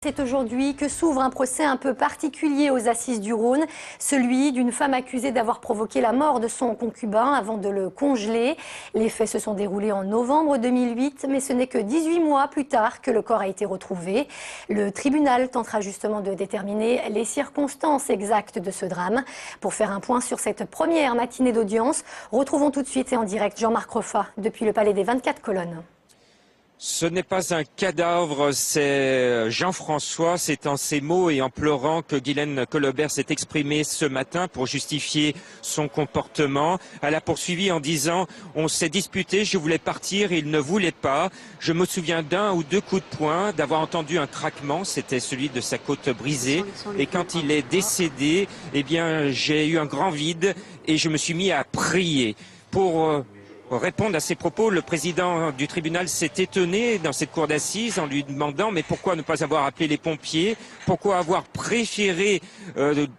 C'est aujourd'hui que s'ouvre un procès un peu particulier aux assises du Rhône, celui d'une femme accusée d'avoir provoqué la mort de son concubin avant de le congeler. Les faits se sont déroulés en novembre 2008, mais ce n'est que 18 mois plus tard que le corps a été retrouvé. Le tribunal tentera justement de déterminer les circonstances exactes de ce drame. Pour faire un point sur cette première matinée d'audience, retrouvons tout de suite et en direct Jean-Marc Reffat depuis le Palais des 24 Colonnes. Ce n'est pas un cadavre, c'est Jean-François. C'est en ces mots et en pleurant que Guylaine Colobert s'est exprimée ce matin pour justifier son comportement. Elle a poursuivi en disant « On s'est disputé, je voulais partir, il ne voulait pas. Je me souviens d'un ou deux coups de poing, d'avoir entendu un craquement, c'était celui de sa côte brisée. Et quand il est décédé, eh bien, j'ai eu un grand vide et je me suis mis à prier. » Pour répondre à ces propos, le président du tribunal s'est étonné dans cette cour d'assises en lui demandant mais pourquoi ne pas avoir appelé les pompiers, pourquoi avoir préféré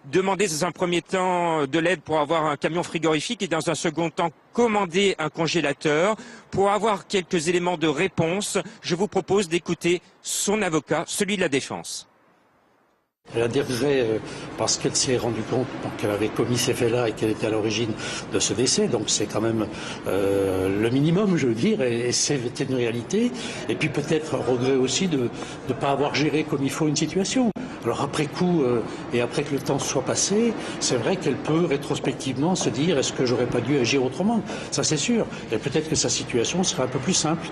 demander dans un premier temps de l'aide pour avoir un camion frigorifique et dans un second temps commander un congélateur. Pour avoir quelques éléments de réponse, je vous propose d'écouter son avocat, celui de la défense. Elle a des regrets parce qu'elle s'est rendue compte qu'elle avait commis ces faits-là et qu'elle était à l'origine de ce décès. Donc c'est quand même le minimum, je veux dire, et c'est une réalité. Et puis peut-être regret aussi de ne pas avoir géré comme il faut une situation. Alors après coup, et après que le temps soit passé, c'est vrai qu'elle peut rétrospectivement se dire est-ce que j'aurais pas dû agir autrement? Ça c'est sûr. Et peut-être que sa situation sera un peu plus simple.